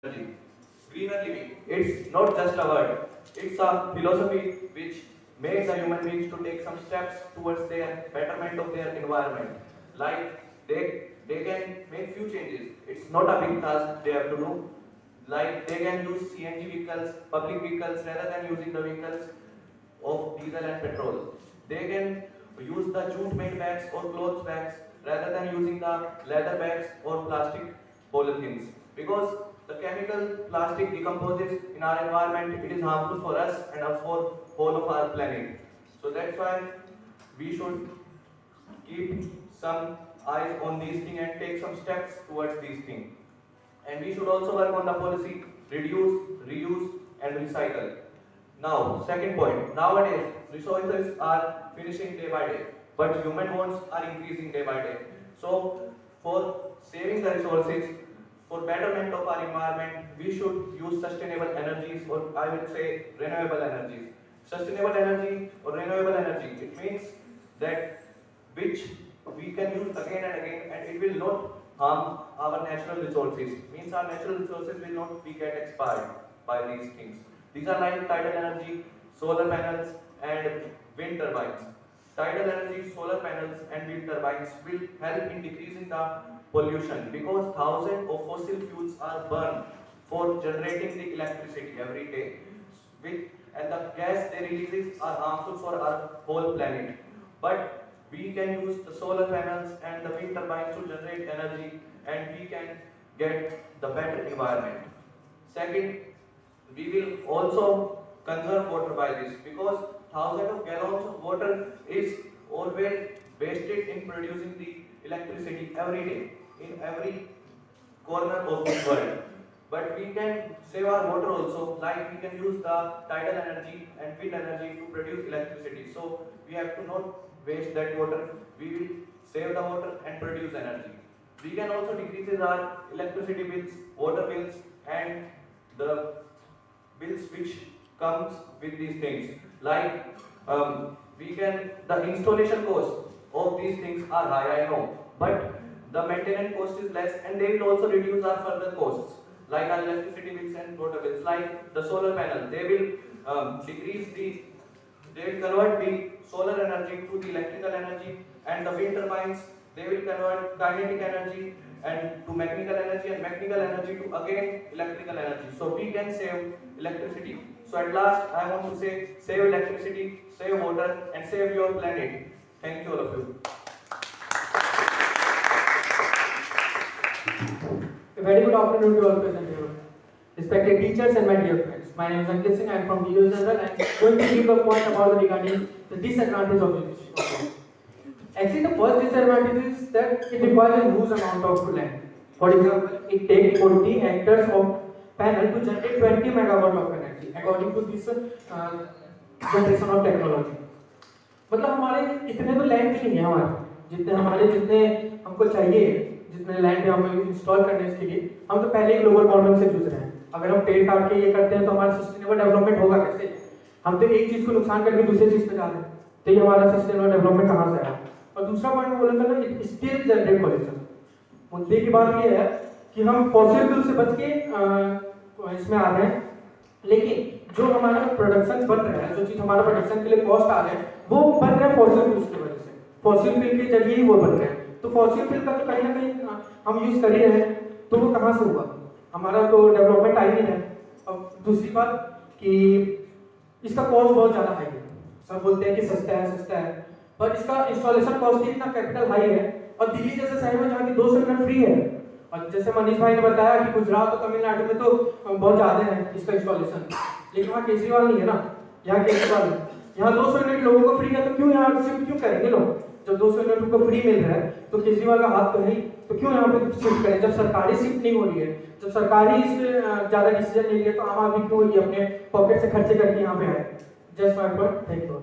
energy. Greener living. It's not just a word. It's a philosophy which makes the human beings to take some steps towards their betterment of their environment. Like they can make few changes. It's not a big task they have to do. Like they can use CNG vehicles, public vehicles rather than using the vehicles of diesel and petrol. They can use the jute made bags or cloth bags rather than using the leather bags or plastic polythenes. Because the chemical plastic decomposes in our environment, it is harmful for us and for whole of our planet. So that's why we should keep some eyes on these things and take some steps towards these things. And we should also work on the policy, reduce, reuse, and recycle. Now, second point. Nowadays, resources are finishing day by day, but human wants are increasing day by day. So, for saving the resources, for betterment of our environment, we should use sustainable energies, or I would say renewable energies. Sustainable energy or renewable energy, it means that which we can use again and again, and it will not harm our natural resources. Means our natural resources will not be get expired by these things. These are like tidal energy, solar panels, and wind turbines. Tidal energy, solar panels, and wind turbines will help in decreasing the pollution because thousands of fossil fuels are burned for generating the electricity every day. With, and the gas they releases are harmful for our whole planet. But we can use the solar panels and the wind turbines to generate energy and we can get the better environment. Second, we will also conserve water by this because thousands of gallons of water is always wasted in producing the electricity every day in every corner of the world. But we can save our water also, like we can use the tidal energy and wind energy to produce electricity. So we have to not waste that water. We will save the water and produce energy. We can also decrease our electricity bills, water bills, and the bills which comes with these things. Like we can the installation cost of these things are high, I know, but the maintenance cost is less, and they will also reduce our further costs like our electricity bills and water bills. Like the solar panel, they will decrease the they will convert the solar energy to the electrical energy, and the wind turbines they will convert kinetic energy and to mechanical energy, and mechanical energy to again electrical energy. So we can save electricity. So at last, I want to say, save electricity, save water, and save your planet. Thank you all of you. A very good afternoon to all present here. Respected teachers and my dear friends, my name is Ankit Singh. I am from DO General and going to give a point about regarding the disadvantage of this. Actually, the first disadvantage is that it requires a huge amount of land. For example, it takes 40 hectares of panel to generate 20 megawatt of energy, according to this generation of technology. मतलब हमारे इतने तो land भी नहीं है हमारे जितने हमको चाहिए, जितने लैंड हमें इंस्टॉल करने के लिए हम तो पहले ही ग्लोबल वार्मिंग से जूझ रहे हैं। अगर हम पेड़ काट के ये करते हैं तो हमारा सस्टेनेबल डेवलपमेंट होगा कैसे? हम तो एक चीज को नुकसान करके दूसरी चीज पे जा रहे हैं, तो ये हमारा सस्टेनेबल डेवलपमेंट कहाँ से आया? और दूसरा पॉइंट मैं बोला था ना, स्टिल जनरेट पॉल्यूशन। मुद्दे की बात ये है कि हम फॉसिल फ्यूल से बच के इसमें आ रहे हैं, लेकिन जो हमारा प्रोडक्शन बन रहा है, जो चीज हमारा प्रोडक्शन के लिए कॉस्ट आ रहे हैं, वो बन रहा है फॉसिल फ्यूल्स की वजह से। फॉसिल फ्यूल के जरिए ही वो बन रहे हैं, तो फॉसिल फ्यूल का तो कहीं ना कहीं हम यूज कर ही रहे हैं, तो वो कहाँ से हुआ? हमारा तो डेवलपमेंट आ ही नहीं है। अब दूसरी बात कि इसका कॉस्ट बहुत ज़्यादा हाई है। सब बोलते हैं कि सस्ता है, पर इसका इंस्टॉलेशन कॉस्ट ही इतना कैपिटल हाई है। और दिल्ली जैसे शहर में जहाँ की 2 यूनिट फ्री है, और जैसे मनीष भाई ने बताया कि गुजरात और तमिलनाडु में तो बहुत ज़्यादा है इसका इंस्टॉलेशन, लेकिन वहाँ केजरीवाल नहीं है ना, यहाँ केजरीवाल है। यहाँ 200 यूनिट लोगों को फ्री है, तो क्यों यहाँ शिफ्ट क्यों करेंगे लोग? जब 200 यूनिट को फ्री मिल रहा है तो केजरीवाल का हाथ तो है ही, तो क्यों यहाँ पे शिफ्ट करें? जब सरकारी शिफ्ट नहीं हो रही है, जब सरकारी इस पे ज़्यादा डिसीजन नहीं है, तो आम आदमी क्यों ये अपने पॉकेट से खर्चे करके यहाँ पे आए? Just my point, thank you.